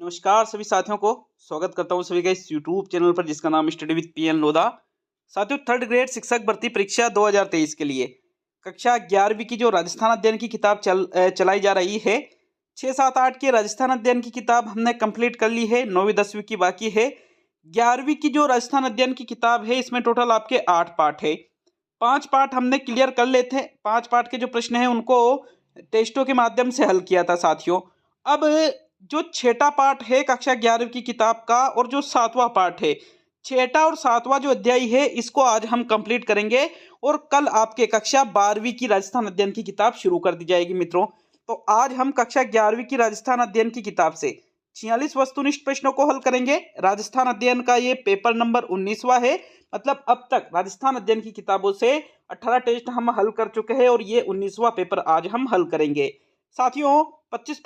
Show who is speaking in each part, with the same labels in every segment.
Speaker 1: नमस्कार सभी साथियों को स्वागत करता हूं सभी का इस YouTube चैनल पर जिसका नाम स्टडी विद पीएन लोधा। साथियों, थर्ड ग्रेड शिक्षक भर्ती परीक्षा 2023 के लिए कक्षा 11वीं की जो राजस्थान अध्ययन की किताब चलाई जा रही है। 6, 7, 8 की राजस्थान अध्ययन की किताब हमने कंप्लीट कर ली है, 9वीं 10वीं की बाकी है। 11वीं की जो राजस्थान अध्ययन की किताब है इसमें टोटल आपके 8 पार्ट है। 5 पार्ट हमने क्लियर कर लेते हैं। 5 पार्ट के जो प्रश्न हैं उनको टेस्टों के माध्यम से हल किया था साथियों। अब जो छठा पार्ट है कक्षा 11वीं की किताब का और जो 7वां पार्ट है, छठा और 7वां जो अध्याय है इसको आज हम कंप्लीट करेंगे और कल आपके कक्षा 12वीं की राजस्थान अध्ययन की किताब शुरू कर दी जाएगी मित्रों। तो आज हम कक्षा 11वीं की राजस्थान अध्ययन की किताब से 46 वस्तुनिष्ठ प्रश्नों को हल करेंगे। राजस्थान अध्ययन का ये पेपर नंबर 19वां है। मतलब अब तक राजस्थान अध्ययन की किताबों से 18 टेस्ट हम हल कर चुके हैं और ये 19वां पेपर आज हम हल करेंगे साथियों। 25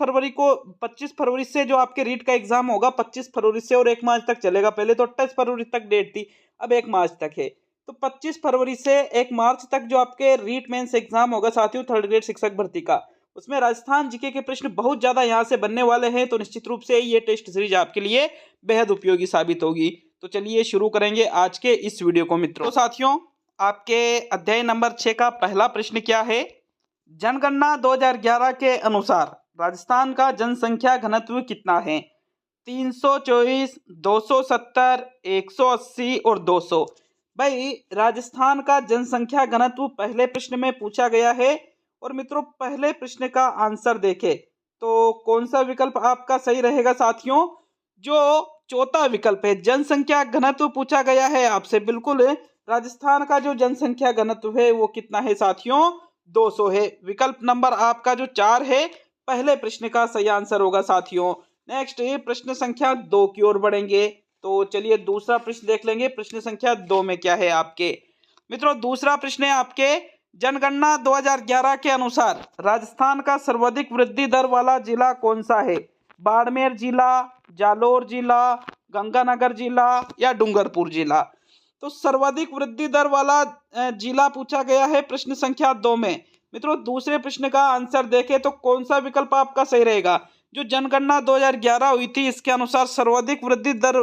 Speaker 1: फरवरी से जो आपके रीट का एग्जाम होगा 25 फरवरी से और 1 मार्च तक चलेगा। पहले तो 28 फरवरी तक डेट थी, अब 1 मार्च तक है। तो 25 फरवरी से 1 मार्च तक जो आपके रीट मेंस एग्जाम होगा साथियों थर्ड ग्रेड शिक्षक भर्ती का, उसमें राजस्थान जीके के प्रश्न बहुत ज्यादा यहाँ से बनने वाले हैं। तो निश्चित रूप से ये टेस्ट सीरीज आपके लिए बेहद उपयोगी साबित होगी। तो चलिए शुरू करेंगे आज के इस वीडियो को मित्रों। तो साथियों, आपके अध्याय नंबर 6 का पहला प्रश्न क्या है? जनगणना 2011 के अनुसार राजस्थान का जनसंख्या घनत्व कितना है? 324, 270, 180 और 200। भाई, राजस्थान का जनसंख्या घनत्व पहले प्रश्न में पूछा गया है और मित्रों पहले प्रश्न का आंसर देखें तो कौन सा विकल्प आपका सही रहेगा साथियों? जो चौथा विकल्प है, जनसंख्या घनत्व पूछा गया है आपसे। बिल्कुल, राजस्थान का जो जनसंख्या घनत्व है वो कितना है साथियों? 200 है। विकल्प नंबर आपका जो 4 है पहले प्रश्न का सही आंसर होगा साथियों। नेक्स्ट प्रश्न संख्या 2 की ओर बढ़ेंगे। तो चलिए दूसरा प्रश्न देख लेंगे। प्रश्न संख्या 2 में क्या है आपके मित्रों? दूसरा प्रश्न है आपके, जनगणना 2011 के अनुसार राजस्थान का सर्वाधिक वृद्धि दर वाला जिला कौन सा है? बाड़मेर जिला, जालोर जिला, गंगानगर जिला या डूंगरपुर जिला? तो सर्वाधिक वृद्धि दर वाला जिला पूछा गया है प्रश्न संख्या 2 में। मित्रों दूसरे प्रश्न का आंसर देखें तो कौन सा विकल्प आपका सही रहेगा? जो जनगणना 2011 हुई थी इसके अनुसार सर्वाधिक वृद्धि दर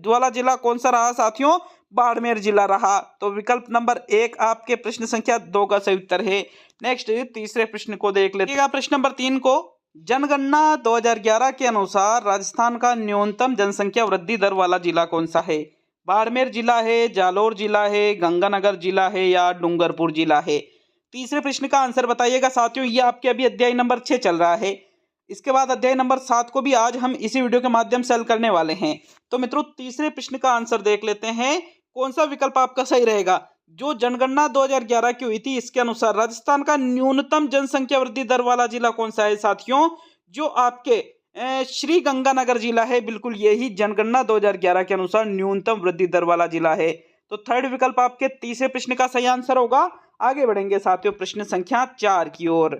Speaker 1: वाला जिला कौन सा रहा साथियों? बाड़मेर जिला रहा। तो विकल्प नंबर 1 आपके प्रश्न संख्या 2 का सही उत्तर है। नेक्स्ट तीसरे प्रश्न को देख लेते हैं। प्रश्न नंबर 3 को, जनगणना 2011 के अनुसार राजस्थान का न्यूनतम जनसंख्या वृद्धि दर वाला जिला कौन सा है? बाड़मेर जिला है, जालोर जिला है, गंगानगर जिला है या डूंगरपुर जिला है? तीसरे प्रश्न का आंसर बताइएगा साथियों। ये आपके अभी अध्याय नंबर 6 चल रहा है। इसके बाद अध्याय नंबर 7 को भी आज हम इसी वीडियो के माध्यम से हल करने वाले हैं। तो मित्रों तीसरे प्रश्न का आंसर देख लेते हैं, कौन सा विकल्प आपका सही रहेगा? जो जनगणना 2011 की हुई थी इसके अनुसार राजस्थान का न्यूनतम जनसंख्या वृद्धि दर वाला जिला कौन सा है साथियों? जो आपके श्री गंगानगर जिला है। बिल्कुल यही जनगणना 2011 के अनुसार न्यूनतम वृद्धि दर वाला जिला है। तो थर्ड विकल्प आपके तीसरे प्रश्न का सही आंसर होगा। आगे बढ़ेंगे साथियों प्रश्न संख्या 4 की ओर।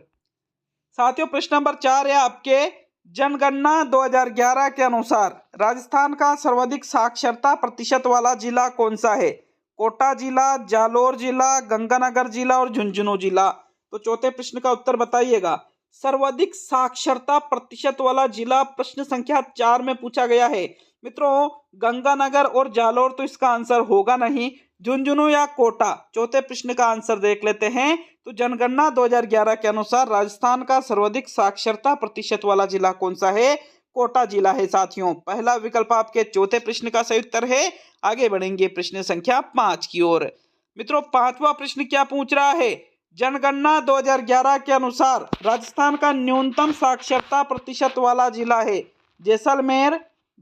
Speaker 1: साथियों प्रश्न नंबर 4 है आपके, जनगणना 2011 के अनुसार राजस्थान का सर्वाधिक साक्षरता प्रतिशत वाला जिला कौन सा है? कोटा जिला, जालोर जिला, गंगानगर जिला और झुंझुनू जिला? तो चौथे प्रश्न का उत्तर बताइएगा। सर्वाधिक साक्षरता प्रतिशत वाला जिला प्रश्न संख्या 4 में पूछा गया है। मित्रों गंगानगर और जालोर तो इसका आंसर होगा नहीं, झुंझुनू या कोटा? चौथे प्रश्न का आंसर देख लेते हैं। तो जनगणना 2011 के अनुसार राजस्थान का सर्वाधिक साक्षरता प्रतिशत वाला जिला कौन सा है? कोटा जिला है साथियों। पहला विकल्प आपके चौथे प्रश्न का सही उत्तर है। आगे बढ़ेंगे प्रश्न संख्या 5 की ओर। मित्रों पांचवा प्रश्न क्या पूछ रहा है? जनगणना 2011 के अनुसार राजस्थान का न्यूनतम साक्षरता प्रतिशत वाला जिला है जैसलमेर,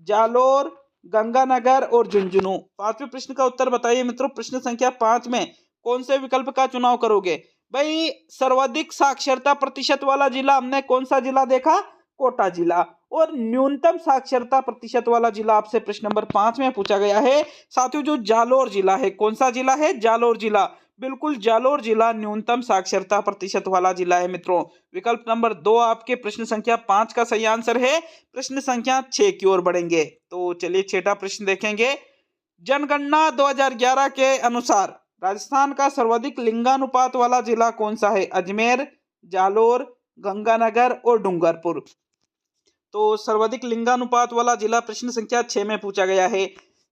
Speaker 1: जालोर, गंगानगर और झुंझुनू? पांचवें प्रश्न का उत्तर बताइए मित्रों। प्रश्न संख्या 5 में कौन से विकल्प का चुनाव करोगे? भाई सर्वाधिक साक्षरता प्रतिशत वाला जिला हमने कौन सा जिला देखा? कोटा जिला। और न्यूनतम साक्षरता प्रतिशत वाला जिला आपसे प्रश्न नंबर 5 में पूछा गया है साथियों जो जालोर जिला है। कौन सा जिला है? जालोर जिला। बिल्कुल जालोर जिला न्यूनतम साक्षरता प्रतिशत वाला जिला है मित्रों। विकल्प नंबर 2 आपके प्रश्न संख्या 5 का सही आंसर है। प्रश्न संख्या 6 की ओर बढ़ेंगे। तो चलिए छठा प्रश्न देखेंगे। जनगणना 2011 के अनुसार राजस्थान का सर्वाधिक लिंगानुपात वाला जिला कौन सा है? अजमेर, जालोर, गंगानगर और डूंगरपुर? तो सर्वाधिक लिंगानुपात वाला जिला प्रश्न संख्या 6 में पूछा गया है।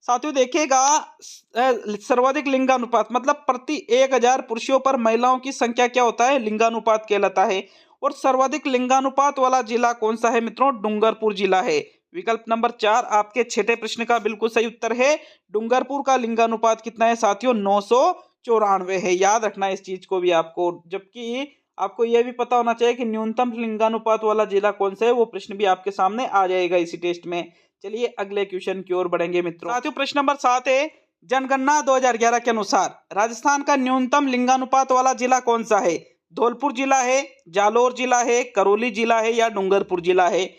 Speaker 1: साथियों देखिएगा, सर्वाधिक लिंगानुपात मतलब प्रति 1000 पुरुषों पर महिलाओं की संख्या क्या होता है, लिंगानुपात कहलाता है। और सर्वाधिक लिंगानुपात वाला जिला कौन सा है मित्रों, डूंगरपुर जिला है। विकल्प नंबर 4 आपके छठे प्रश्न का बिल्कुल सही उत्तर है। डूंगरपुर का लिंगानुपात कितना है साथियों, 994 है। याद रखना इस चीज को भी आपको। जबकि आपको यह भी पता होना चाहिए कि न्यूनतम लिंगानुपात वाला जिला कौन सा है, वो प्रश्न भी आपके सामने आ जाएगा इसी टेस्ट में। चलिए अगले क्वेश्चन की ओर बढ़ेंगे मित्रों। साथियों प्रश्न नंबर 7 है, जनगणना 2011 के अनुसार राजस्थान का न्यूनतम लिंगानुपात वाला जिला कौन सा है। धौलपुर जिला है, जालोर जिला है, करौली जिला है या डूंगरपुर जिला है।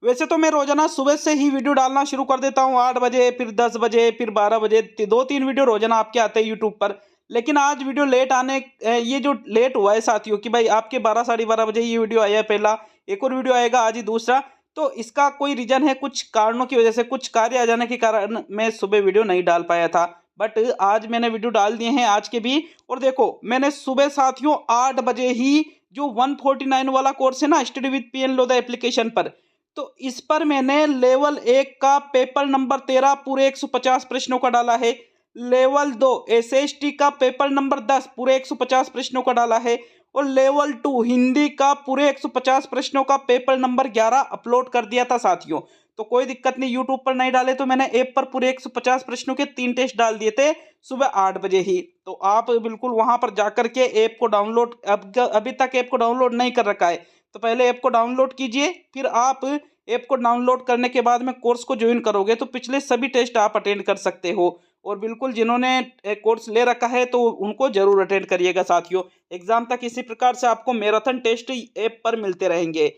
Speaker 1: वैसे तो मैं रोजाना सुबह से ही वीडियो डालना शुरू कर देता हूँ, 8 बजे, फिर 10 बजे, फिर 12 बजे, 2-3 वीडियो रोजाना आपके आते हैं यूट्यूब पर। लेकिन आज वीडियो लेट आने, ये जो लेट हुआ है साथियों कि भाई आपके 12 साढ़े 12 बजे ये वीडियो आया है पहला, एक और वीडियो आएगा आज ही दूसरा। तो इसका कोई रीजन है, कुछ कारणों की वजह से, कुछ कार्य आ जाने के कारण मैं सुबह वीडियो नहीं डाल पाया था। बट आज मैंने वीडियो डाल दिए हैं आज के भी। और देखो मैंने सुबह साथियों 8 बजे ही जो 149 वाला कोर्स है ना, study with PN Lodha application पर, तो इस पर मैंने लेवल 1 का पेपर नंबर 13 पूरे 150 प्रश्नों का डाला है। लेवल 2 एसएसटी का पेपर नंबर 10 पूरे 150 प्रश्नों का डाला है। और लेवल 2 हिंदी का पूरे 150 प्रश्नों का पेपर नंबर 11 अपलोड कर दिया था साथियों। तो कोई दिक्कत नहीं, यूट्यूब पर नहीं डाले तो मैंने ऐप पर पूरे 150 प्रश्नों के 3 टेस्ट डाल दिए थे सुबह 8 बजे ही। तो आप बिल्कुल वहां पर जाकर के ऐप को डाउनलोड, अभी तक ऐप को डाउनलोड नहीं कर रखा है तो पहले ऐप को डाउनलोड कीजिए। फिर आप ऐप को डाउनलोड करने के बाद में कोर्स को ज्वाइन करोगे तो पिछले सभी टेस्ट आप अटेंड कर सकते हो। और बिल्कुल जिन्होंने कोर्स ले रखा है तो उनको जरूर अटेंड करिएगा साथियों। एग्जाम तक इसी प्रकार से आपको मैराथन टेस्ट ऐप पर मिलते रहेंगे।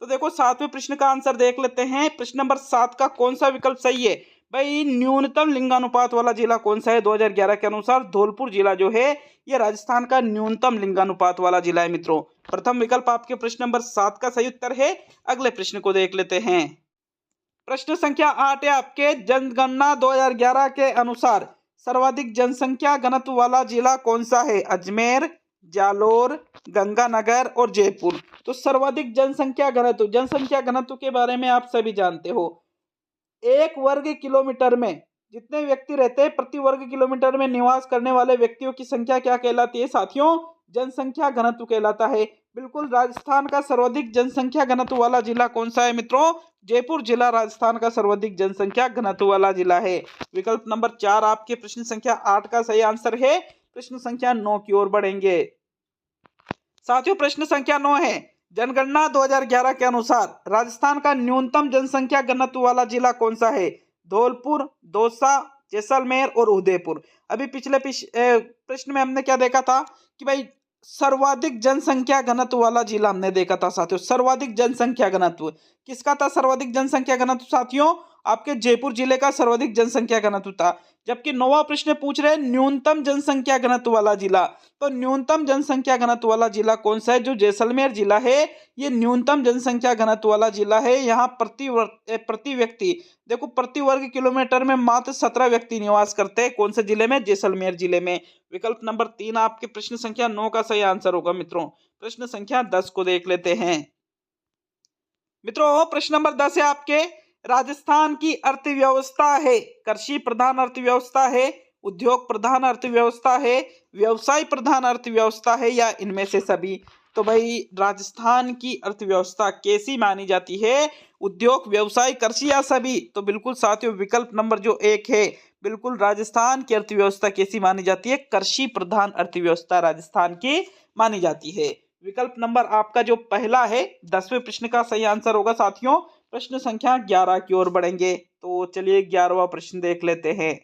Speaker 1: तो देखो 7वें प्रश्न का आंसर देख लेते हैं। प्रश्न नंबर 7 का कौन सा विकल्प सही है भाई, न्यूनतम लिंगानुपात वाला जिला कौन सा है। 2011 के अनुसार धौलपुर जिला जो है ये राजस्थान का न्यूनतम लिंगानुपात वाला जिला है मित्रों। प्रथम विकल्प आपके प्रश्न नंबर 7 का सही उत्तर है। अगले प्रश्न को देख लेते हैं। प्रश्न संख्या 8 है आपके, जनगणना 2011 के अनुसार सर्वाधिक जनसंख्या घनत्व वाला जिला कौन सा है। अजमेर, जालोर, गंगानगर और जयपुर। तो सर्वाधिक जनसंख्या घनत्व के बारे में आप सभी जानते हो। 1 वर्ग किलोमीटर में जितने व्यक्ति रहते हैं, प्रति वर्ग किलोमीटर में निवास करने वाले व्यक्तियों की संख्या क्या कहलाती है साथियों, जनसंख्या घनत्व कहलाता है। बिल्कुल राजस्थान का सर्वाधिक जनसंख्या घनत्व वाला जिला कौन सा है मित्रों, जयपुर जिला राजस्थान का सर्वाधिक जनसंख्या घनत्व वाला जिला है। विकल्प नंबर 4 आपके प्रश्न संख्या 8 का सही आंसर है। प्रश्न संख्या 9 की ओर बढ़ेंगे साथियों। प्रश्न संख्या 9 है, जनगणना 2011 के अनुसार राजस्थान का न्यूनतम जनसंख्या घनत्व वाला जिला कौन सा है। धौलपुर, दौसा, जैसलमेर और उदयपुर। अभी पिछले प्रश्न में हमने क्या देखा था कि भाई सर्वाधिक जनसंख्या घनत्व वाला जिला हमने देखा था साथियों। सर्वाधिक जनसंख्या घनत्व किसका था, सर्वाधिक जनसंख्या घनत्व साथियों आपके जयपुर जिले का सर्वाधिक जनसंख्या घनत्व था। जबकि 9वां प्रश्न पूछ रहे न्यूनतम जनसंख्या घनत्व वाला जिला, तो न्यूनतम जनसंख्या घनत्व वाला जिला कौन सा है, जो जैसलमेर जिला है ये न्यूनतम जनसंख्या घनत्व वाला जिला है। यहाँ प्रति व्यक्ति देखो, प्रति वर्ग किलोमीटर में मात्र 17 व्यक्ति निवास करते हैं। कौन से जिले में, जैसलमेर जिले में। विकल्प नंबर 3 आपके प्रश्न संख्या 9 का सही आंसर होगा मित्रों। प्रश्न संख्या 10 को देख लेते हैं मित्रों। प्रश्न नंबर 10 है आपके, राजस्थान की अर्थव्यवस्था है कृषि प्रधान अर्थव्यवस्था है, उद्योग प्रधान अर्थव्यवस्था है, व्यवसाय प्रधान अर्थव्यवस्था है या इनमें से सभी। तो भाई राजस्थान की अर्थव्यवस्था कैसी मानी जाती है, उद्योग, व्यवसाय, कृषि या सभी। तो बिल्कुल साथियों विकल्प नंबर जो 1 है, बिल्कुल राजस्थान की अर्थव्यवस्था कैसी मानी जाती है, कृषि प्रधान अर्थव्यवस्था राजस्थान की मानी जाती है। विकल्प नंबर आपका जो पहला है 10वें प्रश्न का सही आंसर होगा साथियों। प्रश्न संख्या 11 की ओर बढ़ेंगे। तो चलिए 11वां प्रश्न देख लेते हैं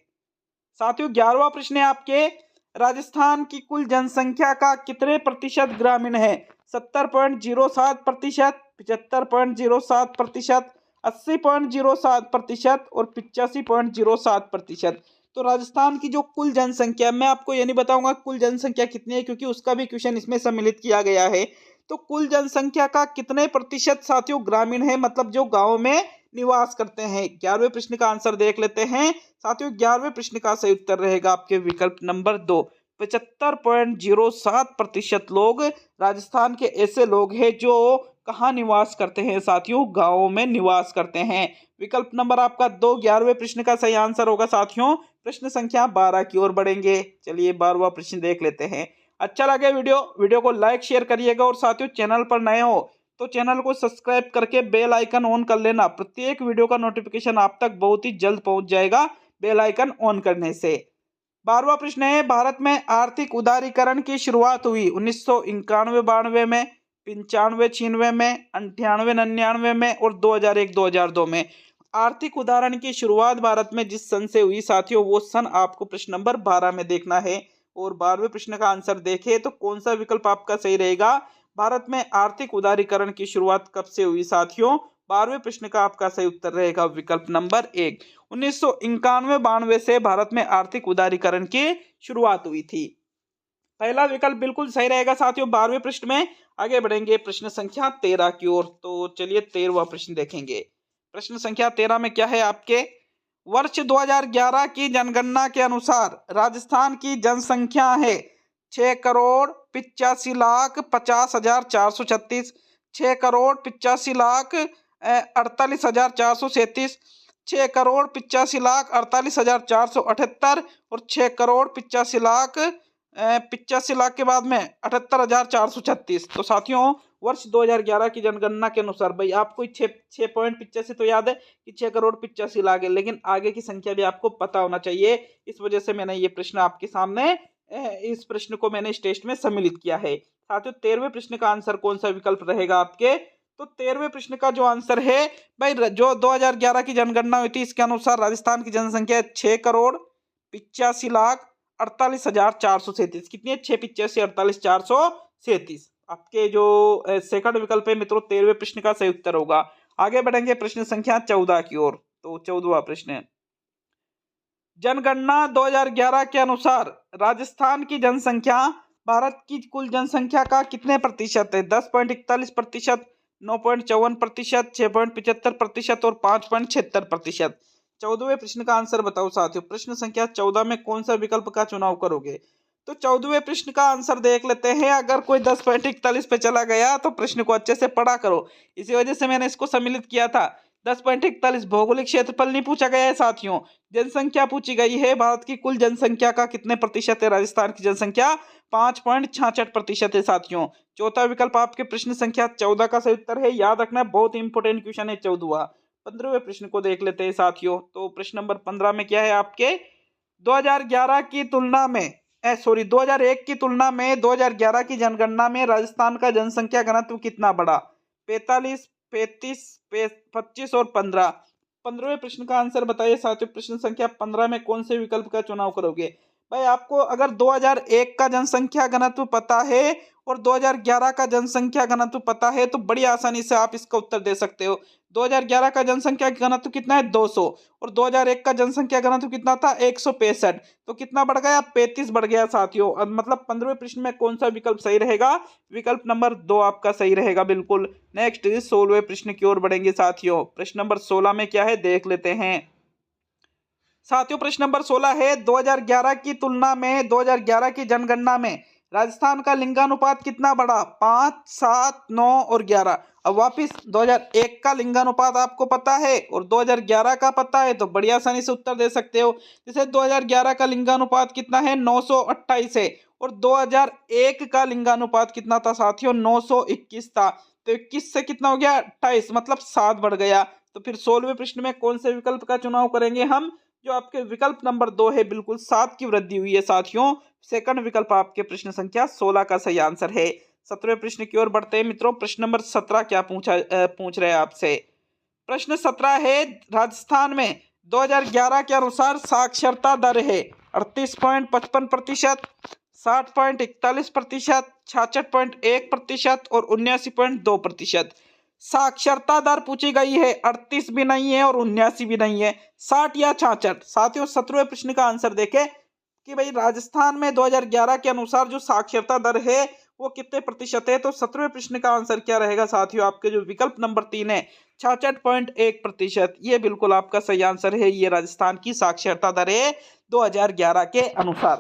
Speaker 1: साथियों। 11वां प्रश्न है आपके, राजस्थान की कुल जनसंख्या का कितने प्रतिशत ग्रामीण है। 70.07%, 75.07%, 80.07% और 85.07%। तो राजस्थान की जो कुल जनसंख्या, मैं आपको ये नहीं बताऊंगा कुल जनसंख्या कितनी है क्योंकि उसका भी क्वेश्चन इसमें सम्मिलित किया गया है। तो कुल जनसंख्या का कितने प्रतिशत साथियों ग्रामीण है, मतलब जो गांव में निवास करते हैं। 11वें प्रश्न का आंसर देख लेते हैं साथियों। 11वें प्रश्न का सही उत्तर रहेगा आपके विकल्प नंबर 2। 75.07% लोग राजस्थान के ऐसे लोग हैं जो कहाँ निवास करते हैं साथियों? गाँवों में निवास करते हैं। विकल्प नंबर आपका 2 11वें प्रश्न का सही आंसर होगा साथियों। प्रश्न संख्या 12 की ओर बढ़ेंगे। चलिए 12वां प्रश्न देख लेते हैं। अच्छा लगे वीडियो को लाइक शेयर करिएगा और साथियों चैनल पर नए हो तो चैनल को सब्सक्राइब करके बेल आइकन ऑन कर लेना। प्रत्येक वीडियो का नोटिफिकेशन आप तक बहुत ही जल्द पहुंच जाएगा बेल आइकन ऑन करने से। 12वां प्रश्न है, भारत में आर्थिक उदारीकरण की शुरुआत हुई 1991-92 में, 95-96 में, 98-99 में और 2001-2002 में। आर्थिक उदारण की शुरुआत भारत में जिस सन से हुई साथियों वो सन आपको प्रश्न नंबर 12 में देखना है। और 12वें प्रश्न का आंसर देखें तो कौन सा विकल्प आपका सही रहेगा? भारत में आर्थिक उदारीकरण की शुरुआत कब से हुई साथियों? 12वें प्रश्न का आपका सही उत्तर रहेगा विकल्प नंबर 1। 1991-92 से भारत में आर्थिक उदारीकरण की शुरुआत हुई थी। पहला विकल्प बिल्कुल सही रहेगा साथियों। 12वें प्रश्न में आगे बढ़ेंगे प्रश्न संख्या 13 की ओर। तो चलिए 13वां प्रश्न देखेंगे। प्रश्न संख्या 13 में क्या है आपके? वर्ष 2011 की जनगणना के अनुसार राजस्थान की जनसंख्या है 6,85,50,436, 6,85,48,437, 6,85,48,478 और 6,85,85,00,000 के बाद में 78,436। तो साथियों वर्ष 2011 की जनगणना के अनुसार भाई आपको 6.85 तो याद है कि 6,85,00,000 है, लेकिन आगे की संख्या भी आपको पता होना चाहिए। इस वजह से मैंने ये प्रश्न आपके सामने इस प्रश्न को मैंने इस टेस्ट में सम्मिलित किया है। साथियों 13वें प्रश्न का आंसर कौन सा विकल्प रहेगा आपके? तो 13वें प्रश्न का जो आंसर है भाई, जो 2011 की जनगणना हुई थी इसके अनुसार राजस्थान की जनसंख्या 6,85,48,437। कितनी है? 6,85,48,437। आपके जो सेकंड विकल्प है मित्रों 13वें प्रश्न का सही उत्तर होगा। आगे बढ़ेंगे प्रश्न संख्या 14 की ओर। तो 14वां प्रश्न है, जनगणना 2011 के अनुसार राजस्थान की जनसंख्या भारत की कुल जनसंख्या का कितने प्रतिशत है? 10.41%, 9.54%, 6.75% और 5.76%। 14वें प्रश्न का आंसर बताओ साथियों। प्रश्न संख्या 14 में कौन सा विकल्प का चुनाव करोगे? तो 14वें प्रश्न का आंसर देख लेते हैं। अगर कोई 10.41 पे चला गया तो प्रश्न को अच्छे से पढ़ा करो, इसी वजह से मैंने इसको सम्मिलित किया था। 10.41 भौगोलिक क्षेत्रफल नहीं पूछा गया है साथियों, जनसंख्या पूछी गई है। भारत की कुल जनसंख्या का कितने प्रतिशत है? राजस्थान की जनसंख्या 5.66% है साथियों। चौथा विकल्प आपके प्रश्न संख्या 14 का सही उत्तर है। याद रखना बहुत इंपोर्टेंट क्वेश्चन है 14वां। 15वें प्रश्न को देख लेते हैं साथियों। तो प्रश्न नंबर 15 में क्या है आपके? 2011 की तुलना में 2001 की तुलना में 2011 की जनगणना में राजस्थान का जनसंख्या घनत्व कितना बढ़ा? 45, 35, 25 और 15। 15वें प्रश्न का आंसर बताइए साथियों। प्रश्न संख्या 15 में कौन से विकल्प का चुनाव करोगे? भाई आपको अगर 2001 का जनसंख्या घनत्व पता है और 2011 का जनसंख्या घनत्व पता है तो बड़ी आसानी से आप इसका उत्तर दे सकते हो। 2011 का जनसंख्या घनत्व कितना है? 200 और 2001 का जनसंख्या घनत्व कितना था? 165। तो कितना बढ़ गया? 35 बढ़ गया साथियों। मतलब 15वें प्रश्न में कौन सा विकल्प सही रहेगा? विकल्प नंबर 2 आपका सही रहेगा बिल्कुल। नेक्स्ट 16वें प्रश्न की ओर बढ़ेंगे साथियों। प्रश्न नंबर 16 में क्या है देख लेते हैं साथियों। प्रश्न नंबर 16 है, 2011 की तुलना में 2011 की जनगणना में राजस्थान का लिंगानुपात कितना बढ़ा? 5, 7, 9 और 11। अब वापिस 2001 का लिंगानुपात आपको पता है और 2011 का पता है तो बड़ी आसानी से उत्तर दे सकते हो। जैसे 2011 का लिंगानुपात कितना है? 928 है और 2001 का लिंगानुपात कितना था साथियों? 921 था। तो 21 से कितना हो गया? 28, मतलब 7 बढ़ गया। तो फिर 16वें प्रश्न में कौन से विकल्प का चुनाव करेंगे हम? जो आपके विकल्प नंबर 2 है, बिल्कुल 7 की वृद्धि हुई है साथियों। सेकंड विकल्प आपके प्रश्न संख्या 16 का सही आंसर है। 17वें प्रश्न की ओर बढ़ते हैं मित्रों। प्रश्न नंबर 17 क्या पूछ रहे हैं आपसे? प्रश्न 17 है, राजस्थान में 2011 के अनुसार साक्षरता दर है 38.55%, 60.41%, 66.1% और 79.2%। साक्षरता दर पूछी गई है, 38 भी नहीं है और 79 भी नहीं है, 60 या 66। साथियों 17वें प्रश्न का आंसर देखें कि भाई राजस्थान में 2011 के अनुसार जो साक्षरता दर है वो कितने प्रतिशत है? तो 17वें प्रश्न का आंसर क्या रहेगा साथियों? आपके जो विकल्प नंबर 3 है 66.1%। ये बिल्कुल आपका सही आंसर है। ये राजस्थान की साक्षरता दर है 2011 के अनुसार।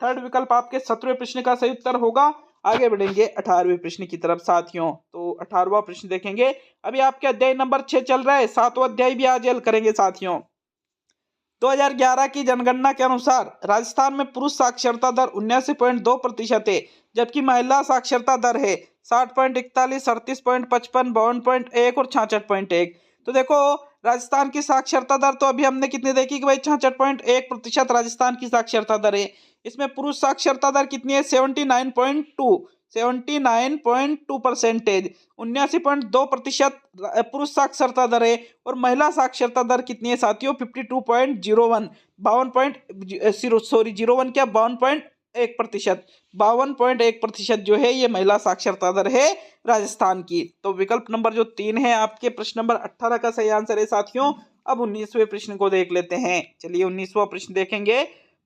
Speaker 1: थर्ड विकल्प आपके 17वें प्रश्न का सही उत्तर होगा। आगे बढ़ेंगे 18वें प्रश्न की तरफ साथियों। तो 18वां प्रश्न देखेंगे। अभी आपके अध्याय नंबर 6 चल रहा है, 7वां अध्याय भी आज हल करेंगे साथियों। 2011 की जनगणना के अनुसार राजस्थान में पुरुष साक्षरता दर 79.2% है, जबकि महिला साक्षरता दर है 60.41, 38.55, 52.1 और 66.1। तो देखो राजस्थान की साक्षरता दर तो अभी हमने कितनी देखी कि भाई 66.1% राजस्थान की साक्षरता दर है। इसमें पुरुष साक्षरता दर कितनी है 79.2%, 79.2% पुरुष साक्षरता दर है। और महिला साक्षरता दर कितनी है साथियों 52.01, 52.01 क्या 52.1%, 52.1% जो है ये महिला साक्षरता दर है राजस्थान की। तो विकल्प नंबर जो 3 है आपके प्रश्न नंबर 18 का सही आंसर है साथियों। अब 19वें प्रश्न को देख लेते हैं। चलिए 19वां प्रश्न देखेंगे।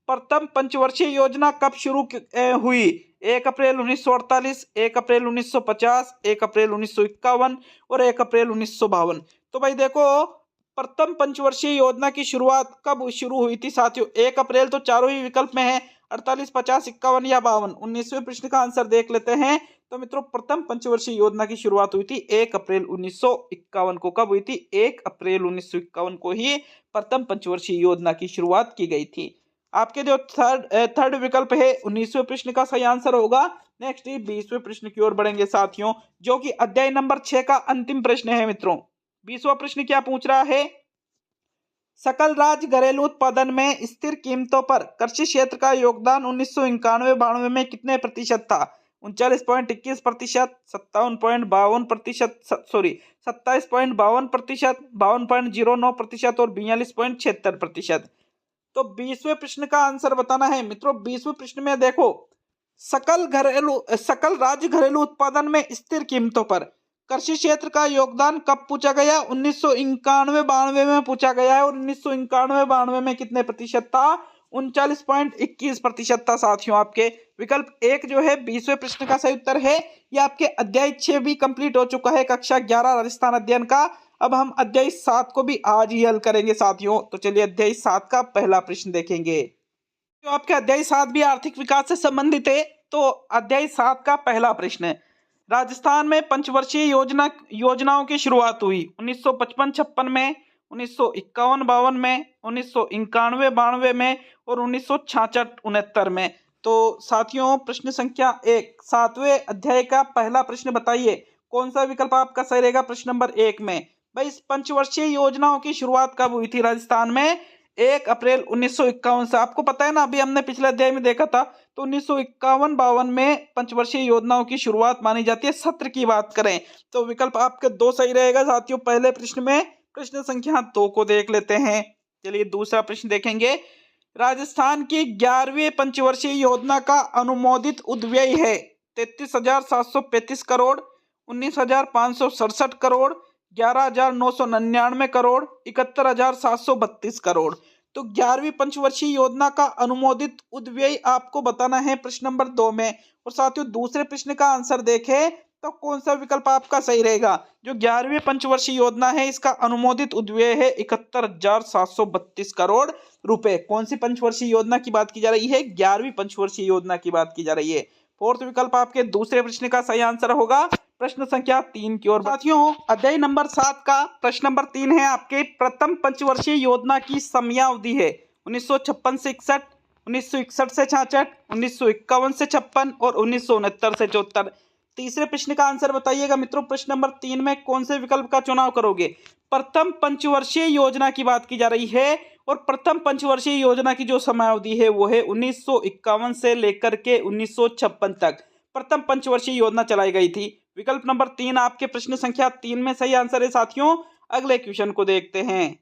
Speaker 1: प्रथम पंचवर्षीय योजना कब शुरू हुई? 1 अप्रैल 1948, 1 अप्रैल 1950, 1 अप्रैल 1951 और 1 अप्रैल 1952। तो भाई देखो प्रथम पंचवर्षीय योजना की शुरुआत कब शुरू हुई थी साथियों? 1 अप्रैल तो चारों ही विकल्प में है, 48, 50, 51 या 52। 19वें प्रश्न का आंसर देख लेते हैं। तो मित्रों प्रथम पंचवर्षीय योजना की शुरुआत हुई थी 1 अप्रैल 1951 को। कब हुई थी? 1 अप्रैल 1951 को ही प्रथम पंचवर्षीय योजना की शुरुआत की गई थी। आपके जो थर्ड विकल्प है 19वें प्रश्न का सही आंसर होगा। नेक्स्ट 20वें प्रश्न की ओर बढ़ेंगे साथियों, जो कि अध्याय नंबर 6 का अंतिम प्रश्न है मित्रों। 20वां प्रश्न क्या पूछ रहा है? सकल राज्य घरेलू उत्पादन में स्थिर कीमतों पर कृषि क्षेत्र का योगदान 1991-92 में कितने प्रतिशत था? 39.21%, 57.52%, 27.52%, 52.09% और 42.76%। तो 20वें प्रश्न का आंसर बताना है मित्रों। 20वें प्रश्न में देखो सकल राज्य घरेलू उत्पादन में स्थिर कीमतों पर कृषि क्षेत्र का योगदान कब पूछा गया? 1991-92 में पूछा गया है। और 1991-92 में कितने प्रतिशत था? 39.21% था साथियों। आपके विकल्प 1 जो है 20वें प्रश्न का सही उत्तर है। यह आपके अध्याय 6 भी कंप्लीट हो चुका है कक्षा 11 राजस्थान अध्ययन का। अब हम अध्याय 7 को भी आज ही हल करेंगे साथियों। तो चलिए अध्याय 7 का पहला प्रश्न देखेंगे। तो आपके अध्याय 7 भी आर्थिक विकास से संबंधित है। तो अध्याय 7 का पहला प्रश्न, राजस्थान में पंचवर्षीय योजनाओं की शुरुआत हुई 1955-56 में, 1951-52 में, 1991-92 में और 1966-69 में। तो साथियों प्रश्न संख्या 1 7वें अध्याय का पहला प्रश्न बताइए कौन सा विकल्प आपका सही रहेगा? प्रश्न नंबर 1 में भाई इस पंचवर्षीय योजनाओं की शुरुआत कब हुई थी राजस्थान में? 1 अप्रैल 1951 से। आपको पता है ना, अभी हमने पिछले अध्याय में देखा था। तो 1951-52 में पंचवर्षीय योजनाओं की शुरुआत मानी जाती है। सत्र की बात करें तो विकल्प आपके 2 सही रहेगा साथियों पहले प्रश्न में। प्रश्न संख्या 2 को देख लेते हैं। चलिए दूसरा प्रश्न देखेंगे। राजस्थान की 11वीं पंचवर्षीय योजना का अनुमोदित उद्व्यय है 33,735 करोड़, 19,567 करोड़, 11,999 करोड़, 71,732 करोड़। तो 11वीं पंचवर्षीय योजना का अनुमोदित उद्व्यय आपको बताना है प्रश्न नंबर 2 में। और साथियों दूसरे प्रश्न का आंसर देखें तो कौन सा विकल्प आपका सही रहेगा? जो 11वीं पंचवर्षीय योजना है इसका अनुमोदित उद्व्यय है 71,732 करोड़ रुपए। कौन सी पंचवर्षीय योजना की बात की जा रही है? 11वीं पंचवर्षीय योजना की बात की जा रही है। फोर्थ विकल्प आपके दूसरे प्रश्न का सही आंसर होगा। प्रश्न संख्या 3 की ओर साथियों अध्याय नंबर 7 का प्रश्न नंबर 3 है आपके। प्रथम पंचवर्षीय योजना की समयावधि है 1956 से 61, 1961 से 66, 1951 से 56 और 1969 से 74। तीसरे प्रश्न का आंसर बताइएगा मित्रों। प्रश्न नंबर 3 में कौन से विकल्प का चुनाव करोगे? प्रथम पंचवर्षीय योजना की बात की जा रही है और प्रथम पंचवर्षीय योजना की जो समयावधि है वो है 1951 से लेकर के 1956 तक प्रथम पंचवर्षीय योजना चलाई गई थी। विकल्प नंबर 3 आपके प्रश्न संख्या 3 में सही आंसर है साथियों। अगले क्वेश्चन को देखते हैं।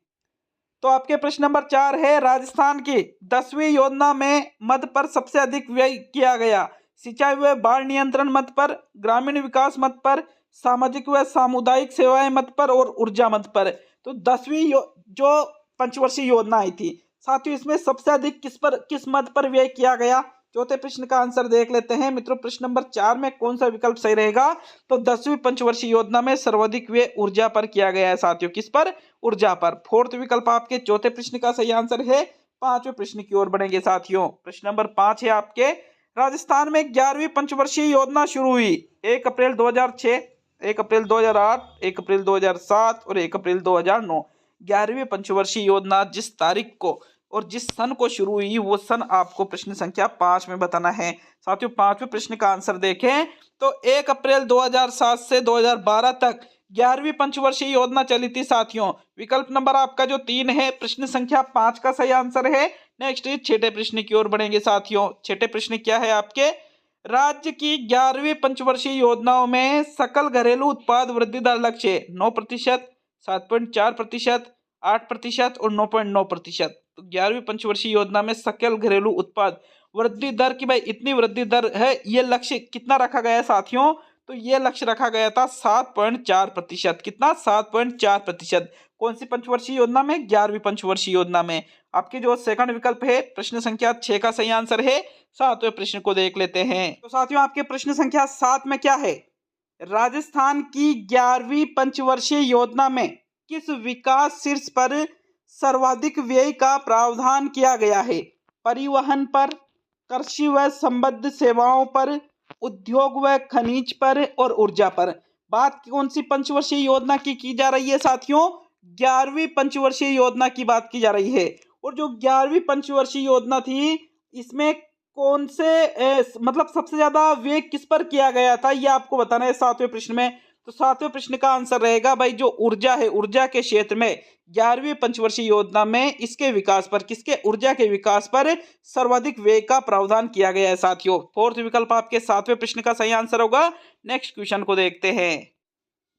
Speaker 1: तो आपके प्रश्न नंबर 4 है, राजस्थान की 10वीं योजना में मद पर सबसे अधिक व्यय किया गया? सिंचाई व बाढ़ नियंत्रण मद पर, ग्रामीण विकास मद पर, सामाजिक व सामुदायिक सेवाएं मद पर और ऊर्जा मद पर। तो 10वीं जो पंचवर्षीय योजना आई थी साथियों इसमें सबसे अधिक किस मद पर व्यय किया गया? चौथे प्रश्न का आंसर देख लेते हैं मित्रों। प्रश्न नंबर 4 में कौन सा विकल्प सही रहेगा? तो 10वीं पंचवर्षीय योजना में सर्वाधिक व्यय ऊर्जा पर किया गया है साथियों। किस पर? ऊर्जा पर। फोर्थ विकल्प आपके चौथे प्रश्न का सही आंसर है। 5वें प्रश्न की ओर बढ़ेंगे साथियों। प्रश्न नंबर 5 है आपके, राजस्थान में 11वीं पंचवर्षीय योजना शुरू हुई? 1 अप्रैल 2006, 1 अप्रैल 2008, 1 अप्रैल 2007 और 1 अप्रैल 2009। 11वीं पंचवर्षीय योजना जिस तारीख को और जिस सन को शुरू हुई वो सन आपको प्रश्न संख्या 5 में बताना है। साथियों 5वें प्रश्न का आंसर देखें तो 1 अप्रैल 2007 से 2012 तक 11वीं पंचवर्षीय योजना चली थी साथियों। विकल्प नंबर आपका जो 3 है प्रश्न संख्या 5 का सही आंसर है। नेक्स्ट छठे प्रश्न की ओर बढ़ेंगे साथियों। छठे प्रश्न क्या है आपके? राज्य की 11वीं पंचवर्षीय योजनाओं में सकल घरेलू उत्पाद वृद्धि दर लक्ष्य 9%, 7.4%, 8% और 9.9%। तो 11वीं पंचवर्षीय योजना में सकल घरेलू उत्पाद वृद्धि दर की भाई इतनी वृद्धि दर है, ये लक्ष्य कितना रखा गया है साथियों? तो ये लक्ष्य रखा गया था 7.4%। कितना? 7.4%। कौन सी पंचवर्षीय योजना में? 11वीं पंचवर्षीय योजना में। आपके जो सेकंड विकल्प है प्रश्न संख्या 6 का सही आंसर है। 7वें प्रश्न को देख लेते हैं। तो साथियों आपके प्रश्न संख्या 7 में क्या है? राजस्थान की 11वीं पंचवर्षीय योजना में किस विकास शीर्ष पर सर्वाधिक व्यय का प्रावधान किया गया है? परिवहन पर, कृषि व संबद्ध सेवाओं पर, उद्योग व खनिज पर और ऊर्जा पर। बात कौन सी पंचवर्षीय योजना की जा रही है साथियों? 11वीं पंचवर्षीय योजना की बात की जा रही है। और जो 11वीं पंचवर्षीय योजना थी इसमें कौन से मतलब सबसे ज्यादा व्यय किस पर किया गया था ये आपको बताना है 7वें प्रश्न में। तो 7वें प्रश्न का आंसर रहेगा भाई जो ऊर्जा है, ऊर्जा के क्षेत्र में 11वीं पंचवर्षीय योजना में इसके विकास पर, किसके? ऊर्जा के विकास पर सर्वाधिक व्यय का प्रावधान किया गया है साथियों। फोर्थ विकल्प आपके 7वें प्रश्न का सही आंसर होगा। नेक्स्ट क्वेश्चन को देखते हैं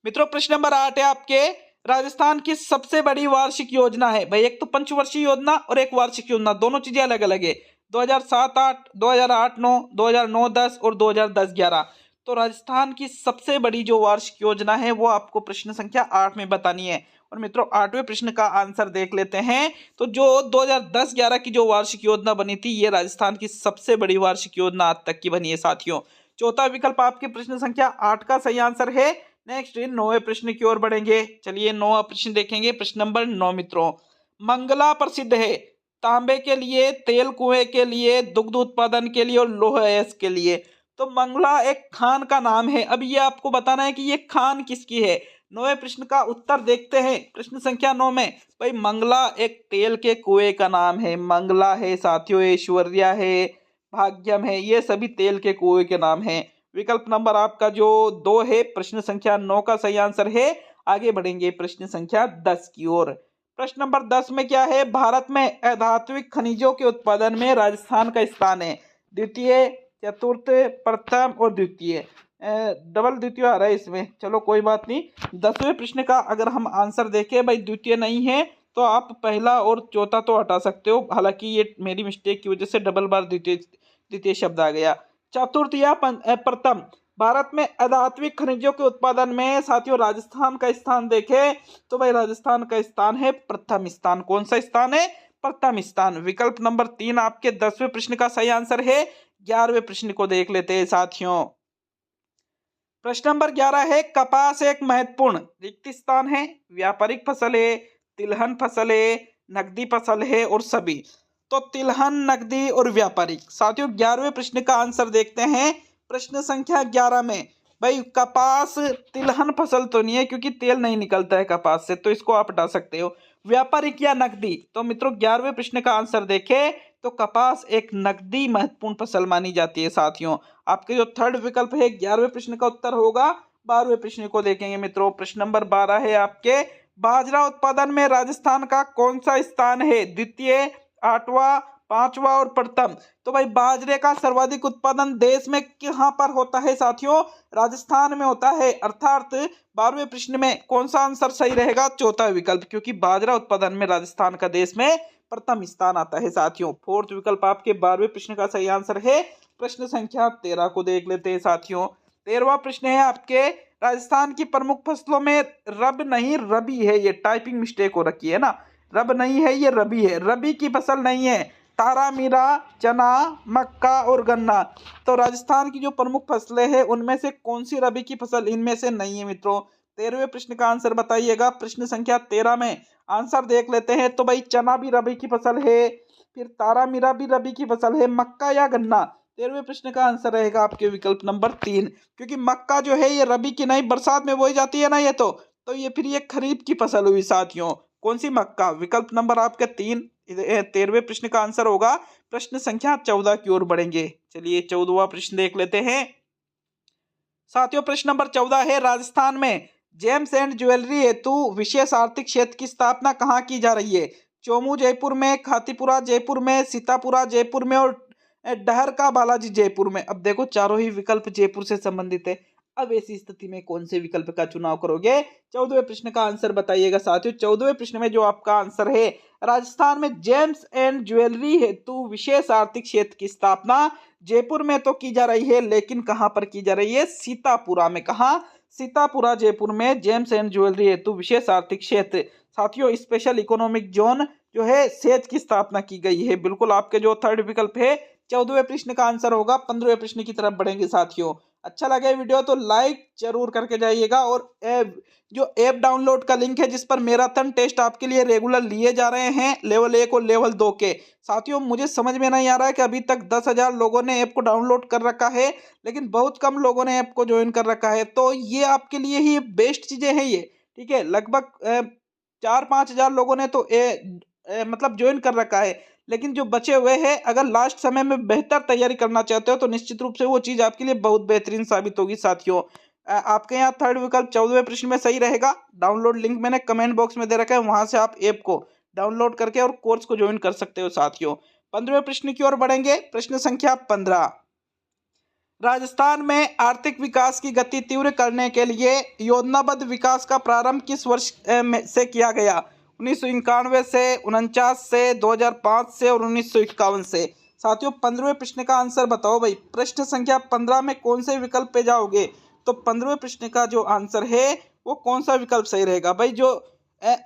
Speaker 1: मित्रों। प्रश्न नंबर 8 है आपके, राजस्थान की सबसे बड़ी वार्षिक योजना है? भाई एक तो पंचवर्षीय योजना और एक वार्षिक योजना, दोनों चीजें अलग अलग है। 2007-8, 2008-9, 2009-10 और 2010-11। तो राजस्थान की सबसे बड़ी जो वार्षिक योजना है वो आपको प्रश्न संख्या 8 में बतानी है। और मित्रों 8वें प्रश्न का आंसर देख लेते हैं। तो जो 2010-11 की जो वार्षिक योजना बनी थी ये राजस्थान की सबसे बड़ी वार्षिक योजना आज तक की बनी है साथियों। चौथा विकल्प आपके प्रश्न संख्या 8 का सही आंसर है। नेक्स्ट 9वें प्रश्न की ओर बढ़ेंगे। चलिए 9वां प्रश्न देखेंगे। प्रश्न नंबर 9 मित्रों, मंगला प्रसिद्ध है तांबे के लिए, तेल कुएं के लिए, दुग्ध उत्पादन के लिए और लौह अयस्क के लिए। तो मंगला एक खान का नाम है। अब ये आपको बताना है कि ये खान किसकी है। 9वें प्रश्न का उत्तर देखते हैं। प्रश्न संख्या 9 में भाई मंगला एक तेल के कुएं का नाम है। मंगला है साथियों, ऐश्वर्या है, भाग्यम है, ये सभी तेल के कुएं के नाम हैं। विकल्प नंबर आपका जो 2 है प्रश्न संख्या 9 का सही आंसर है। आगे बढ़ेंगे प्रश्न संख्या 10 की ओर। प्रश्न नंबर 10 में क्या है? भारत में अधात्विक खनिजों के उत्पादन में राजस्थान का स्थान है। द्वितीय, चतुर्थ, प्रथम और द्वितीय। डबल द्वितीय आ रहा है इसमें, चलो कोई बात नहीं। 10वें प्रश्न का अगर हम आंसर देखें भाई द्वितीय नहीं है तो आप पहला और चौथा तो हटा सकते हो, हालांकि ये मेरी मिस्टेक की वजह से डबल बार द्वितीय शब्द आ गया। चतुर्थ या प्रथम। भारत में अधात्विक खनिजों के उत्पादन में साथियों राजस्थान का स्थान देखें तो भाई राजस्थान का स्थान है प्रथम स्थान। कौन सा स्थान है? प्रथम स्थान। विकल्प नंबर 3 आपके 10वें प्रश्न का सही आंसर है। 11वें प्रश्न को देख लेते हैं साथियों। प्रश्न नंबर 11 है, कपास एक महत्वपूर्ण रिक्त स्थान है, व्यापारिक फसल है, तिलहन फसल है, नकदी फसल है और सभी। तो तिलहन, नकदी और व्यापारिक। साथियों 11वें प्रश्न का आंसर देखते हैं। प्रश्न संख्या 11 में भाई कपास तिलहन फसल तो नहीं है क्योंकि तेल नहीं निकलता है कपास से, तो इसको आप हटा सकते हो। व्यापारिक या नकदी, तो मित्रों 11वें प्रश्न का आंसर देखें तो कपास एक नकदी महत्वपूर्ण फसल मानी जाती है साथियों। आपके जो थर्ड विकल्प है 11वें प्रश्न का उत्तर होगा। 12वें प्रश्न को देखेंगे मित्रों। प्रश्न नंबर 12 है आपके, बाजरा उत्पादन में राजस्थान का कौन सा स्थान है? द्वितीय, 8वां, 5वां और प्रथम। तो भाई बाजरे का सर्वाधिक उत्पादन देश में कहां पर होता है साथियों? राजस्थान में होता है। अर्थात 12वें प्रश्न में कौन सा आंसर सही रहेगा? चौथा विकल्प, क्योंकि बाजरा उत्पादन में राजस्थान का देश में प्रथम स्थान आता है साथियों। फोर्थ विकल्प आपके 12वें प्रश्न का सही आंसर है। प्रश्न संख्या 13 को देख लेते हैं साथियों। 13वां प्रश्न है आपके, राजस्थान की प्रमुख फसलों में रब नहीं रबी है। ये टाइपिंग मिस्टेक हो रखी है ना, रब नहीं है ये रबी है। रबी की फसल नहीं है। तारा मीरा, चना, मक्का और गन्ना। तो राजस्थान की जो प्रमुख फसलें हैं उनमें से कौन सी रबी की फसल इनमें से नहीं है मित्रों? 13वें प्रश्न का आंसर बताइएगा। प्रश्न संख्या 13 में आंसर देख लेते हैं। तो भाई चना भी रबी की फसल है, फिर तारा मीरा भी रबी की फसल है, मक्का या गन्ना। 13वें प्रश्न का आंसर रहेगा आपके विकल्प नंबर 3, क्योंकि मक्का जो है ये रबी की नहीं बरसात में बोई जाती है ना ये तो ये फिर ये खरीफ की फसल हुई साथियों। कौन सी मक्का? विकल्प नंबर आपका 3 13वें प्रश्न का आंसर होगा। प्रश्न संख्या 14 की ओर बढ़ेंगे। चलिए 14वां प्रश्न देख लेते हैं साथियों। प्रश्न नंबर 14 है, राजस्थान में जेम्स एंड ज्वेलरी हेतु विशेष आर्थिक क्षेत्र की स्थापना कहाँ की जा रही है? चोमू जयपुर में, खातीपुरा जयपुर में, सीतापुरा जयपुर में और डहर का बालाजी जयपुर में। अब देखो चारों ही विकल्प जयपुर से संबंधित है। अब ऐसी स्थिति में कौन से विकल्प का चुनाव करोगे? 14वें प्रश्न का आंसर बताइएगा साथियों। 14वें प्रश्न में जो आपका आंसर है, राजस्थान में जेम्स एंड ज्वेलरी हेतु विशेष आर्थिक क्षेत्र की स्थापना जयपुर में तो की जा रही है, लेकिन कहां पर की जा रही है? सीतापुरा में। कहा? सीतापुरा जयपुर में जेम्स एंड ज्वेलरी हेतु विशेष आर्थिक क्षेत्र साथियों स्पेशल इकोनॉमिक जोन जो है सेज की स्थापना की गई है। बिल्कुल आपके जो थर्ड विकल्प है 14वें प्रश्न का आंसर होगा। 15वें प्रश्न की तरफ बढ़ेंगे साथियों। अच्छा लगे वीडियो तो लाइक जरूर करके जाइएगा और जो ऐप डाउनलोड का लिंक है जिस पर मैराथन टेस्ट आपके लिए रेगुलर लिए जा रहे हैं लेवल 1 और लेवल 2 के साथियों, मुझे समझ में नहीं आ रहा है कि अभी तक 10,000 लोगों ने ऐप को डाउनलोड कर रखा है लेकिन बहुत कम लोगों ने ऐप को ज्वाइन कर रखा है। तो ये आपके लिए ही बेस्ट चीजें हैं ये, ठीक है। लगभग 4-5 हजार लोगों ने तो मतलब ज्वाइन कर रखा है, लेकिन जो बचे हुए हैं अगर लास्ट समय में बेहतर तैयारी करना चाहते हो तो निश्चित रूप से वो चीज आपके लिए बहुत बेहतरीन साबित होगी साथियों। आपके यहाँ थर्ड विकल्प 14वें प्रश्न में सही रहेगा। डाउनलोड लिंक मैंने कमेंट बॉक्स में दे रखा है, वहां से आप ऐप को डाउनलोड करके और कोर्स को ज्वाइन कर सकते हो साथियों। 15वें प्रश्न की ओर बढ़ेंगे। प्रश्न संख्या 15, राजस्थान में आर्थिक विकास की गति तीव्र करने के लिए योजनाबद्ध विकास का प्रारंभ किस वर्ष से किया गया? 1991 से, 49 से, 2005 से और 1951 से। साथियों 15वें प्रश्न का आंसर बताओ भाई। प्रश्न संख्या 15 में कौन से विकल्प पे जाओगे? तो 15वें प्रश्न का जो आंसर है वो कौन सा विकल्प सही रहेगा भाई? जो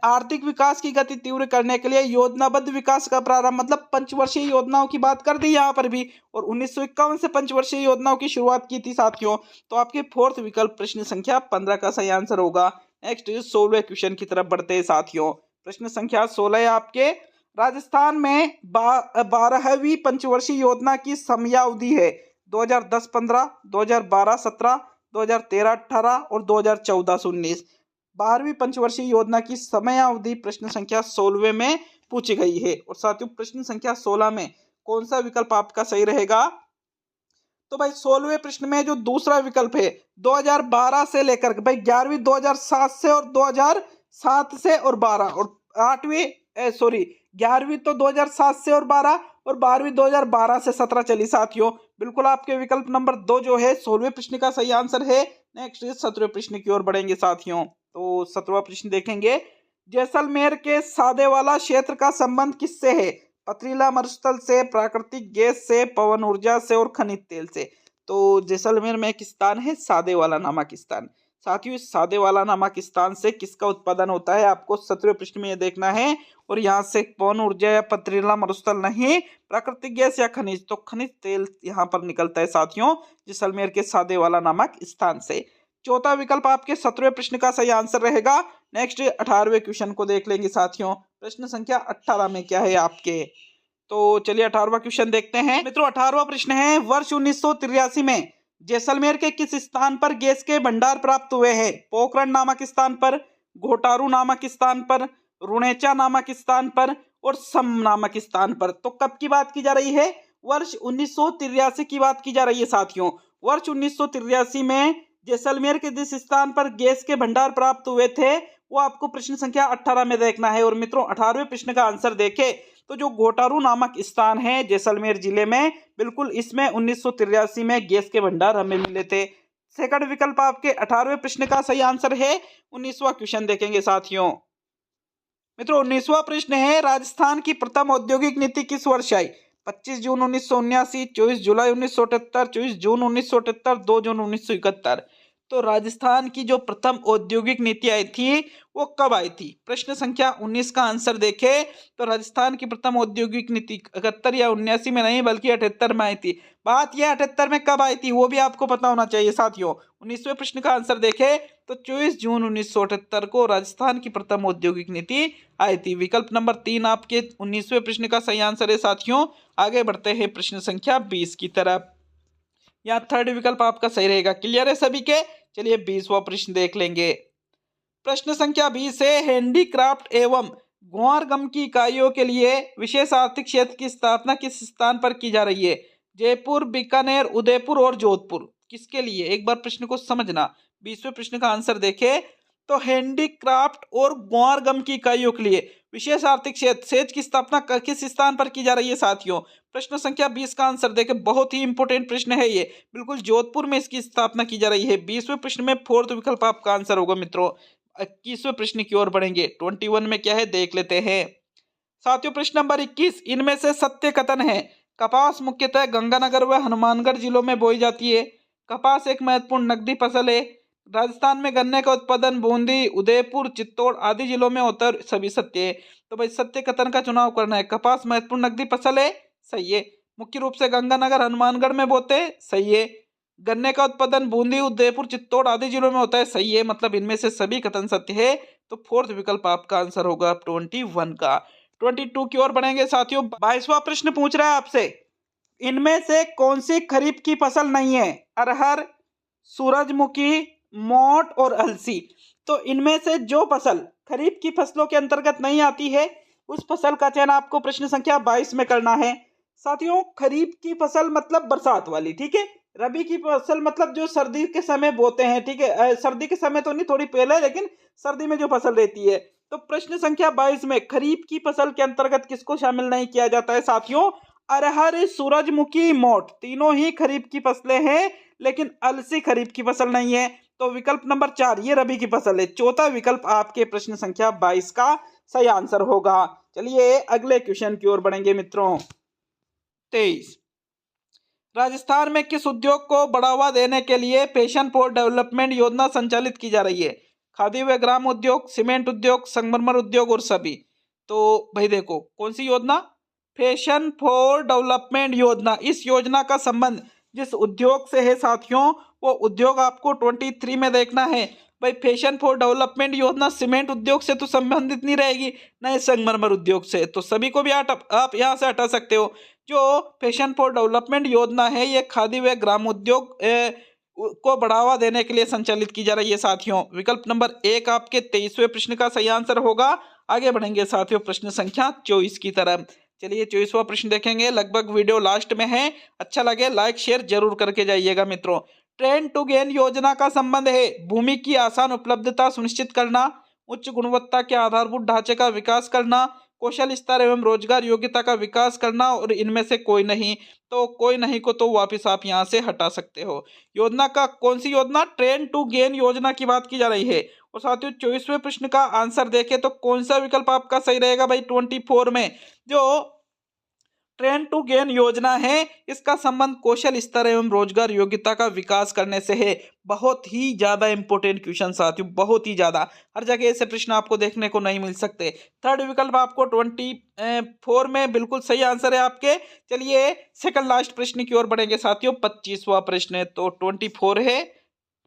Speaker 1: आर्थिक विकास की गति तीव्र करने के लिए योजनाबद्ध विकास का प्रारंभ, मतलब पंचवर्षीय योजनाओं की बात कर दी यहाँ पर भी, और 1951 से पंचवर्षीय योजनाओं की शुरुआत की थी साथियों। तो आपके फोर्थ विकल्प प्रश्न संख्या 15 का सही आंसर होगा। नेक्स्ट 16वें क्वेश्चन की तरफ बढ़ते हैं साथियों। प्रश्न संख्या 16 आपके, राजस्थान में 12वीं पंचवर्षीय योजना की समयावधि है 2010-15, 2012-17, 2013-18 और 2014-19। 12वीं पंचवर्षीय योजना की समयावधि प्रश्न संख्या 16 में पूछी गई है। और साथियों प्रश्न संख्या 16 में कौन सा विकल्प आपका सही रहेगा? तो भाई 16वें प्रश्न में जो दूसरा विकल्प है 2012 से लेकर भाई 11वीं 2007 से और 2007 से और 12 और 11वीं तो 2007 से और 12 और 12वीं 2012 से 17 चली साथियों। बिल्कुल आपके विकल्प नंबर 2 जो है 16वें प्रश्न का सही आंसर है। नेक्स्ट 17वें प्रश्न की ओर बढ़ेंगे साथियों। तो 17वां प्रश्न देखेंगे, जैसलमेर के सादेवाला क्षेत्र का संबंध किससे है? पथरीला मरुस्थल से, प्राकृतिक गैस से, पवन ऊर्जा से और खनिज तेल से। तो जैसलमेर में एक स्थान है सादेवाला नामक स्थान। साथियों इस सादेवाला नामक स्थान से किसका उत्पादन होता है आपको 17वें प्रश्न में यह देखना है। और यहाँ से पवन ऊर्जा या पथरीला मरुस्थल नहीं, प्राकृतिक गैस या खनिज, तो खनिज तेल यहाँ पर निकलता है साथियों जैसलमेर के सादेवाला नामक स्थान से। चौथा विकल्प आपके 17वें प्रश्न का सही आंसर रहेगा। नेक्स्ट 18वें क्वेश्चन को देख लेंगे साथियों। प्रश्न संख्या 18 में क्या है आपके? तो चलिए 18वां क्वेश्चन देखते हैं मित्रों। 18वां प्रश्न है, वर्ष 1983 में जैसलमेर के किस स्थान पर गैस के भंडार प्राप्त हुए हैं? पोखरण नामक स्थान पर, घोटारू नामक स्थान पर, रुणेचा नामक स्थान पर और सम नामक स्थान पर। तो कब की बात की जा रही है? वर्ष 1983 की बात की जा रही है साथियों। वर्ष 1983 में जैसलमेर के जिस स्थान पर गैस के भंडार प्राप्त हुए थे वो आपको प्रश्न संख्या 18 में देखना है। और मित्रों 18वें प्रश्न का आंसर देखें तो जो घोटारू नामक स्थान है जैसलमेर जिले में, बिल्कुल इसमें 1983 में गैस के भंडार हमें मिले थे। सेकंड विकल्प आपके 18वें प्रश्न का सही आंसर है। 19वां क्वेश्चन देखेंगे साथियों। मित्रों 19वां प्रश्न है, राजस्थान की प्रथम औद्योगिक नीति किस वर्ष आई? 25 जून 1979, 24 जुलाई 1978, 24 जून 1978, 2 जून 1971। तो राजस्थान की जो प्रथम औद्योगिक नीति आई थी वो कब आई थी? प्रश्न संख्या 19 का आंसर देखें तो राजस्थान की प्रथम औद्योगिक नीति 71 या 79 में नहीं बल्कि 78 में आई थी। बात यह 78 में कब आई थी वो भी आपको पता होना चाहिए साथियों। 19वें प्रश्न का आंसर देखें तो 24 जून 1978 को राजस्थान की प्रथम औद्योगिक नीति आई थी। विकल्प नंबर 3 आपके 19वें प्रश्न का सही आंसर है साथियों। आगे बढ़ते हैं प्रश्न संख्या 20 की तरफ। यहाँ थर्ड विकल्प आपका सही रहेगा। क्लियर है सभी के? चलिए 20वां प्रश्न देख लेंगे। प्रश्न संख्या 20 है, हैंडीक्राफ्ट एवं ग्वार गम की इकाइयों के लिए विशेष आर्थिक क्षेत्र की स्थापना किस स्थान पर की जा रही है? जयपुर, बीकानेर, उदयपुर और जोधपुर। किसके लिए? एक बार प्रश्न को समझना। 20वें प्रश्न का आंसर देखे तो हैंडीक्राफ्ट और ग्वार गम की इकाइयों के लिए विशेष आर्थिक क्षेत्र सेज की स्थापना किस स्थान पर की जा रही है साथियों? प्रश्न संख्या 20 का आंसर देखे, बहुत ही इंपोर्टेंट प्रश्न है ये। बिल्कुल जोधपुर में इसकी स्थापना की जा रही है। 20वें प्रश्न में फोर्थ विकल्प आपका आंसर होगा मित्रों। 21वें प्रश्न की ओर बढ़ेंगे। 21 में क्या है देख लेते हैं साथियों। प्रश्न नंबर 21, इनमें से सत्य कथन है? कपास मुख्यतः गंगानगर व हनुमानगढ़ जिलों में बोई जाती है। कपास एक महत्वपूर्ण नकदी फसल है। राजस्थान में गन्ने का उत्पादन बूंदी, उदयपुर, चित्तौड़ आदि जिलों में होता है। सभी सत्य है। तो भाई सत्य कथन का चुनाव करना है। कपास महत्वपूर्ण नकदी फसल है, सही है। मुख्य रूप से गंगानगर, हनुमानगढ़ में बोते हैं, सही है। गन्ने का उत्पादन बूंदी, उदयपुर, चित्तौड़ आदि जिलों में होता है, सही है। मतलब इनमें से सभी कथन सत्य है। तो फोर्थ विकल्प आपका आंसर होगा 21 का। 22 की ओर बढ़ेंगे साथियों। 22वां प्रश्न पूछ रहा है आपसे, इनमें से कौन सी खरीफ की फसल नहीं है? अरहर, सूरजमुखी, मोट और अलसी। तो इनमें से जो फसल खरीफ की फसलों के अंतर्गत नहीं आती है उस फसल का चयन आपको प्रश्न संख्या 22 में करना है साथियों। खरीफ की फसल मतलब बरसात वाली, ठीक है। रबी की फसल मतलब जो सर्दी के समय बोते हैं, ठीक है। सर्दी के समय तो नहीं, थोड़ी पहले, लेकिन सर्दी में जो फसल रहती है। तो प्रश्न संख्या 22 में खरीफ की फसल के अंतर्गत किसको शामिल नहीं किया जाता है साथियों? अरहर, सूरजमुखी, मोट तीनों ही खरीफ की फसलें हैं, लेकिन अलसी खरीफ की फसल नहीं है। तो विकल्प नंबर 4 ये रबी की फसल है। चौथा विकल्प आपके प्रश्न संख्या 22 का सही आंसर होगा। चलिए अगले क्वेश्चन की ओर बढ़ेंगे मित्रों। 23, राजस्थान में किस उद्योग को बढ़ावा देने के लिए पैशन फॉर डेवलपमेंट योजना संचालित की जा रही है? खादी व ग्राम उद्योग, सीमेंट उद्योग, संगमरमर उद्योग और सभी। तो भाई देखो कौन सी योजना? पैशन फॉर डेवलपमेंट योजना। इस योजना का संबंध जिस उद्योग से है साथियों, वो उद्योग आपको 23 में देखना है। भाई पैशन फॉर डेवलपमेंट योजना सीमेंट उद्योग से तो संबंधित नहीं रहेगी, न संगमरमर उद्योग से। तो सभी को भी आप यहाँ से हटा सकते हो। जो पैशन फॉर डेवलपमेंट योजना है ये खादी व ग्राम उद्योग को बढ़ावा देने के लिए संचालित की जा रही है साथियों। विकल्प नंबर 1 आपके 23वें प्रश्न का सही आंसर होगा। आगे बढ़ेंगे साथियों प्रश्न संख्या 24 की तरफ। चलिए 24वां प्रश्न देखेंगे। लगभग वीडियो लास्ट में है, अच्छा लगे लाइक शेयर जरूर करके जाइएगा मित्रों। ट्रेन टू गेन योजना का संबंध है भूमि की आसान उपलब्धता सुनिश्चित करना, उच्च गुणवत्ता के आधारभूत ढांचे का विकास करना, कौशल स्तर एवं रोजगार योग्यता का विकास करना, और इनमें से कोई नहीं। तो कोई नहीं को तो वापस आप यहां से हटा सकते हो। योजना का कौन सी योजना? ट्रेन टू गेन योजना की बात की जा रही है। और साथियों 24वें प्रश्न का आंसर देखें तो कौन सा विकल्प आपका सही रहेगा भाई? 24 में जो ट्रेन टू गेन योजना है इसका संबंध कौशल स्तर एवं रोजगार योग्यता का विकास करने से है। बहुत ही ज्यादा इंपॉर्टेंट क्वेश्चन साथियों, बहुत ही ज्यादा। हर जगह ऐसे प्रश्न आपको देखने को नहीं मिल सकते। थर्ड विकल्प आपको 24 में बिल्कुल सही आंसर है आपके। चलिए सेकंड लास्ट प्रश्न की ओर बढ़ेंगे साथियों। 25वां प्रश्न है। तो 24 है,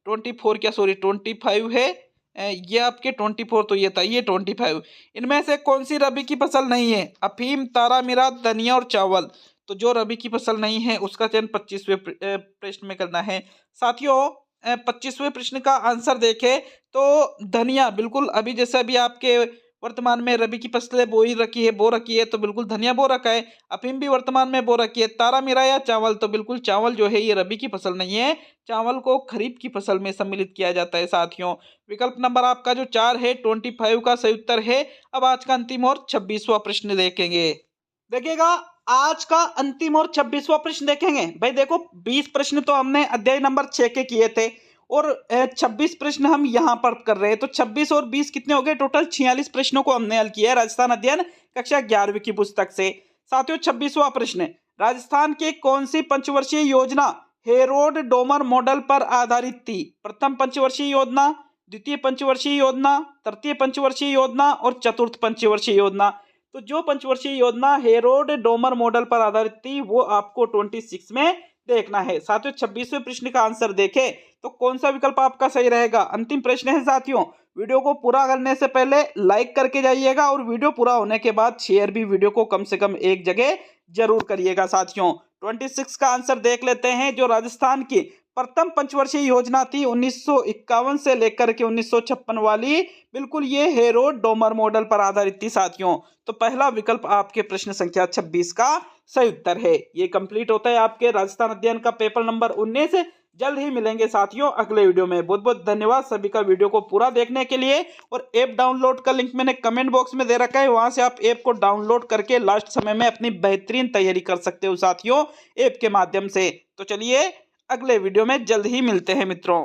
Speaker 1: 24 क्या सॉरी 25 है। ये आपके 24 तो ये था, ये 25। इनमें से कौन सी रबी की फसल नहीं है? अफीम, तारा मीरा, धनिया और चावल। तो जो रबी की फसल नहीं है उसका चयन 25वें प्रश्न में करना है साथियों। 25वें प्रश्न का आंसर देखें तो धनिया, बिल्कुल अभी जैसे अभी आपके वर्तमान में रबी की फसलें बो रखी है तो बिल्कुल धनिया बो रखा है। अफीम भी वर्तमान में बो रखी है। तारा मीरा या चावल, तो बिल्कुल चावल जो है ये रबी की फसल नहीं है, चावल को खरीफ की फसल में सम्मिलित किया जाता है साथियों। विकल्प नंबर आपका जो 4 है 25 का सही उत्तर है। अब आज का अंतिम और 26वां प्रश्न देखेंगे। देखिएगा आज का अंतिम और 26वां प्रश्न देखेंगे। भाई देखो 20 प्रश्न तो हमने अध्याय नंबर 6 के किए थे और 26 प्रश्न हम यहाँ पर कर रहे हैं। तो 26 और 20 कितने हो गए? टोटल 46 प्रश्नों को हमने हल किया है राजस्थान अध्ययन कक्षा 11वीं की पुस्तक से। साथियों 26वां प्रश्न, राजस्थान की कौन सी पंचवर्षीय योजना हेरोड डोमर मॉडल पर आधारित थी? प्रथम पंचवर्षीय योजना, द्वितीय पंचवर्षीय योजना, तृतीय पंचवर्षीय योजना और चतुर्थ पंचवर्षीय योजना। तो जो पंचवर्षीय योजना हेरोड डोमर मॉडल पर आधारित थी वो आपको 26 में देखना है साथियों। 26वें प्रश्न का आंसर देखें तो कौन सा विकल्प आपका सही रहेगा? अंतिम प्रश्न है साथियों। वीडियो को पूरा करने से पहले लाइक करके जाइएगा और वीडियो पूरा होने के बाद शेयर भी वीडियो को कम से कम एक जगह जरूर करिएगा साथियों। 26 का आंसर देख लेते हैं। जो राजस्थान की प्रथम पंचवर्षीय योजना थी 1951 से लेकर के 1956 वाली, बिल्कुल ये हेरो डोमर मॉडल पर आधारित थी साथियों। तो पहला विकल्प आपके प्रश्न संख्या 26 का सही उत्तर है। ये कंप्लीट होता है आपके राजस्थान अध्ययन का पेपर नंबर 19। जल्द ही मिलेंगे साथियों अगले वीडियो में। बहुत बहुत धन्यवाद सभी का वीडियो को पूरा देखने के लिए। और ऐप डाउनलोड का लिंक मैंने कमेंट बॉक्स में दे रखा है, वहां से आप ऐप को डाउनलोड करके लास्ट समय में अपनी बेहतरीन तैयारी कर सकते हो साथियों ऐप के माध्यम से। तो चलिए अगले वीडियो में जल्द ही मिलते हैं मित्रों।